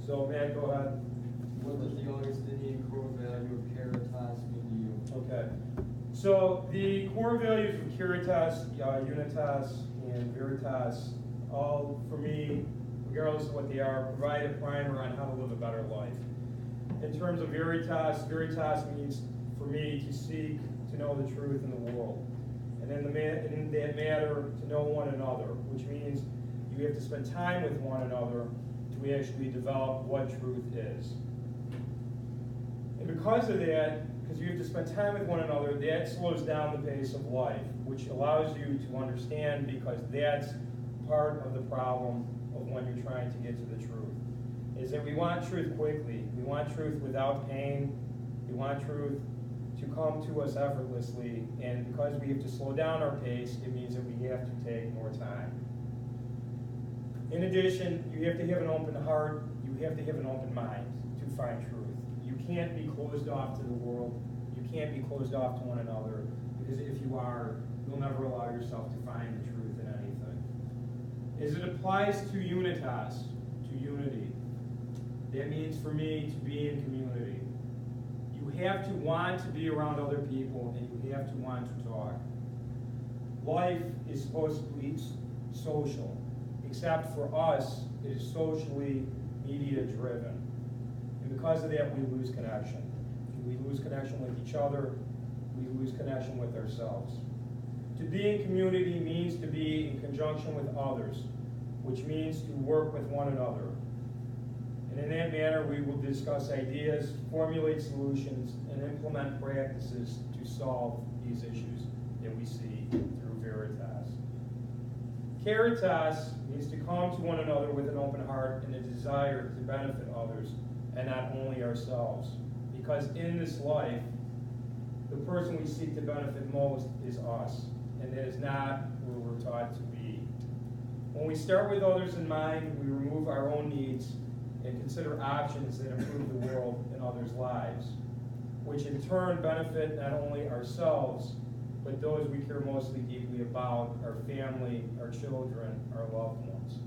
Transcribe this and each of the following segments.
So, Matt, go ahead. What does the Augustinian core value of caritas mean to you? Okay. So the core values of Caritas, Unitas, and Veritas, all for me, regardless of what they are, provide a primer on how to live a better life. In terms of Veritas, Veritas means for me to seek to know the truth in the world. And in that matter, to know one another, which means you have to spend time with one another to actually develop what truth is. And because of that, because you have to spend time with one another, that slows down the pace of life, which allows you to understand, because that's part of the problem of when you're trying to get to the truth, is that we want truth quickly. We want truth without pain. We want truth to come to us effortlessly, and because we have to slow down our pace, it means that we have to take more time. In addition, you have to have an open heart, you have to have an open mind to find truth. You can't be closed off to the world, you can't be closed off to one another, because if you are, you'll never allow yourself to find the truth in anything. As it applies to Unitas, to unity, that means for me to be in community. You have to want to be around other people, and you have to want to talk. Life is supposed to be social, except for us, it is socially media driven. And because of that, we lose connection. We lose connection with each other, we lose connection with ourselves. To be in community means to be in conjunction with others, which means to work with one another. And in that manner, we will discuss ideas, formulate solutions, and implement practices to solve these issues that we see through Veritas. Caritas means to come to one another with an open heart and a desire to benefit others, and not only ourselves. Because in this life, the person we seek to benefit most is us, and that is not where we're taught to be. When we start with others in mind, we remove our own needs and consider options that improve the world and others' lives, which in turn benefit not only ourselves, but those we care mostly deeply about, our family, our children, our loved ones.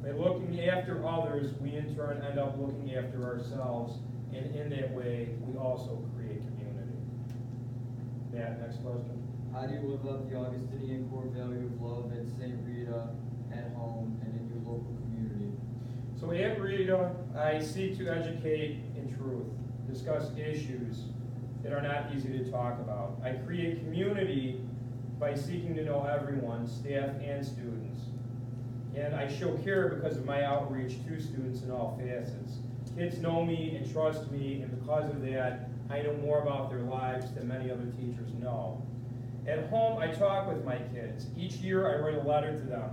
By looking after others, we in turn end up looking after ourselves, and in that way, we also create community. Matt, next question. How do you live up the Augustinian core value of love at St. Rita, at home, and in your local community? So at Rita, I seek to educate in truth, discuss issues that are not easy to talk about. I create community by seeking to know everyone, staff and students. And I show care because of my outreach to students in all facets. Kids know me and trust me, and because of that, I know more about their lives than many other teachers know. At home, I talk with my kids. Each year, I write a letter to them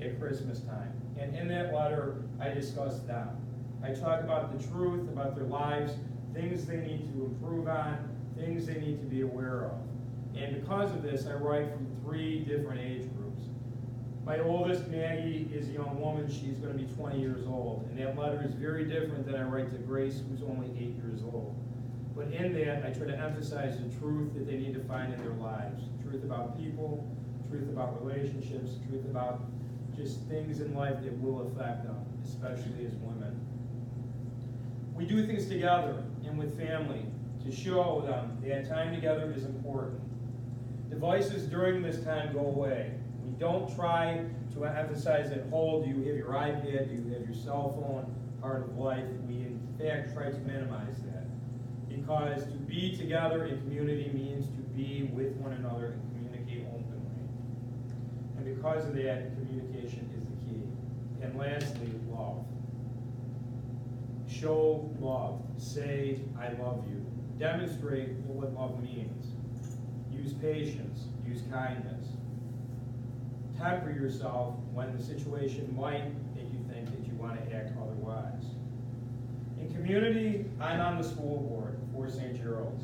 at Christmas time. And in that letter, I discuss them. I talk about the truth, about their lives, things they need to improve on, things they need to be aware of. And because of this, I write from 3 different age groups. My oldest, Maggie, is a young woman. She's going to be 20 years old. And that letter is very different than I write to Grace, who's only 8 years old. But in that, I try to emphasize the truth that they need to find in their lives. Truth about people, truth about relationships, truth about just things in life that will affect them, especially as women. We do things together and with family to show them that time together is important. Devices during this time go away. We don't try to emphasize that, hold, you have your iPad, you have your cell phone, part of life. We in fact try to minimize that. Because to be together in community means to be with one another and communicate openly. And because of that, communication is the key. And lastly, love. Show love. Say, I love you. Demonstrate what love means. Use patience. Use kindness. Temper yourself when the situation might make you think that you want to act otherwise. In community, I'm on the school board for St. Gerald's.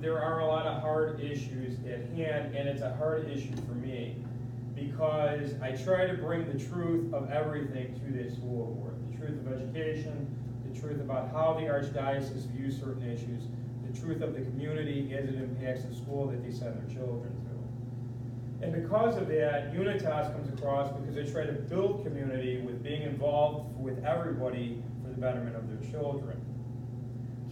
There are a lot of hard issues at hand, and it's a hard issue for me because I try to bring the truth of everything to this school board. The truth of education, the truth about how the Archdiocese views certain issues, the truth of the community as it impacts the school that they send their children to. And because of that, Unitas comes across because I try to build community with being involved involved with everybody for the betterment of their children.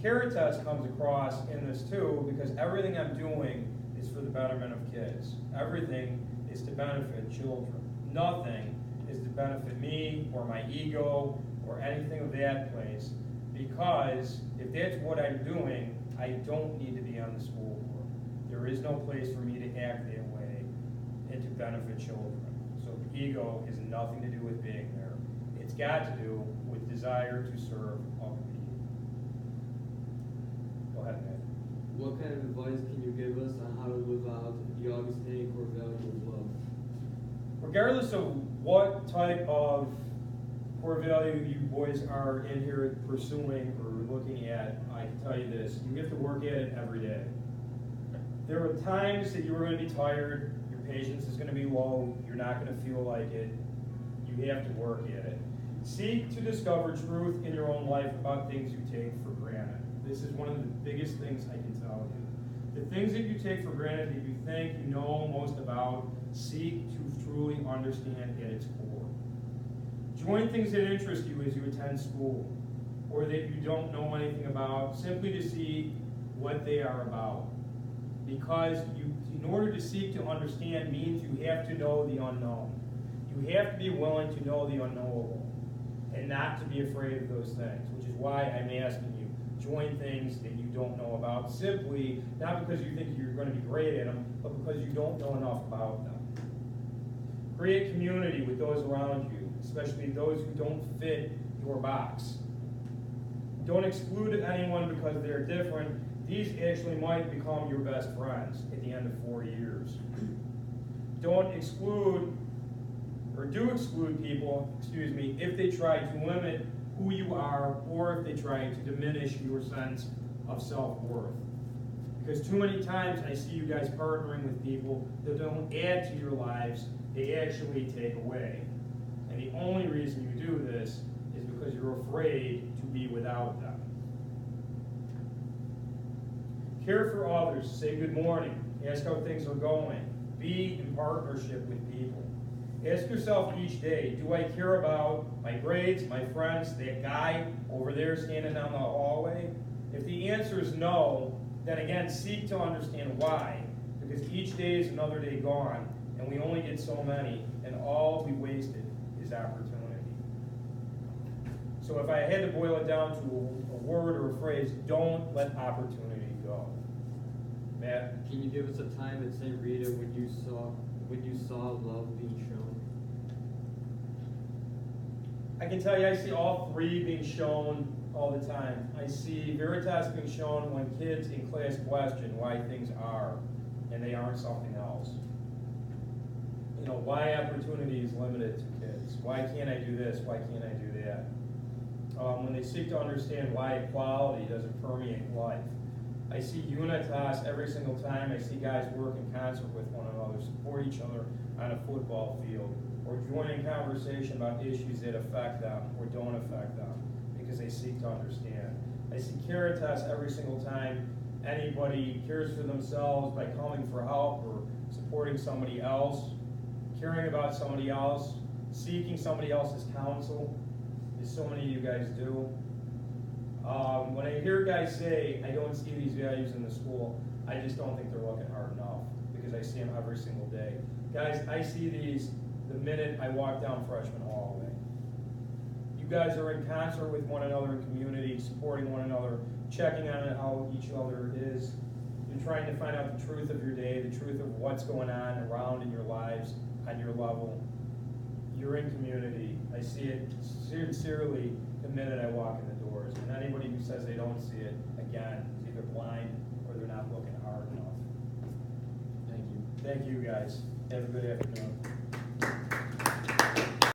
Caritas comes across in this too, because everything I'm doing is for the betterment of kids. Everything is to benefit children. Nothing is to benefit me or my ego or anything of that place, because if that's what I'm doing, I don't need to be on the school board. There is no place for me to act that way and to benefit children. So ego has nothing to do with being there. It's got to do with desire to serve other people. Go ahead, Matt. What kind of advice can you give us on how to live out the Augustinian core value of love? Regardless of what type of core value you boys are in here pursuing or looking at, I can tell you this: you have to work at it every day. There are times that you're going to be tired, your patience is going to be low, you're not going to feel like it. You have to work at it. Seek to discover truth in your own life about things you take for granted. This is one of the biggest things I can tell you. The things that you take for granted that you think you know most about, seek to truly understand at its core. Join things that interest you as you attend school, or that you don't know anything about, simply to see what they are about. Because in order to seek to understand means you have to know the unknown. You have to be willing to know the unknowable, and not to be afraid of those things, which is why I'm asking you, join things that you don't know about, simply not because you think you're going to be great at them, but because you don't know enough about them. Create community with those around you, especially those who don't fit your box. Don't exclude anyone because they're different. These actually might become your best friends at the end of 4 years. Don't exclude, or do exclude people, if they try to limit who you are, or if they try to diminish your sense of self-worth. Because too many times I see you guys partnering with people that don't add to your lives, they actually take away. And the only reason you do this is because you're afraid to be without them. Care for others, say good morning, ask how things are going, be in partnership with people. Ask yourself each day, do I care about my grades, my friends, that guy over there standing down the hallway? If the answer is no, then again, seek to understand why. Because each day is another day gone, and we only get so many, and all we wasted is opportunity. So if I had to boil it down to a word or a phrase, don't let opportunity go. Matt? Can you give us a time at St. Rita when you saw love being shown? I can tell you I see all three being shown all the time. I see Veritas being shown when kids in class question why things are, and they aren't something else. You know, why opportunity is limited to kids. Why can't I do this? Why can't I do that? When they seek to understand why equality doesn't permeate life. I see Unitas every single time. I see guys work in concert with one another, support each other on a football field, or join in conversation about issues that affect them or don't affect them, because they seek to understand. I see Caritas every single time anybody cares for themselves by coming for help or supporting somebody else, caring about somebody else, seeking somebody else's counsel, as so many of you guys do. When I hear guys say, I don't see these values in the school, I just don't think they're looking hard enough, because I see them every single day. Guys, I see these the minute I walk down freshman hallway. You guys are in concert with one another in community, supporting one another, checking on how each other is. You're trying to find out the truth of your day, the truth of what's going on around in your lives, on your level. You're in community. I see it sincerely the minute I walk in the doors. And anybody who says they don't see it, again, is either blind or they're not looking hard enough. Thank you. Thank you, guys. Have a good afternoon.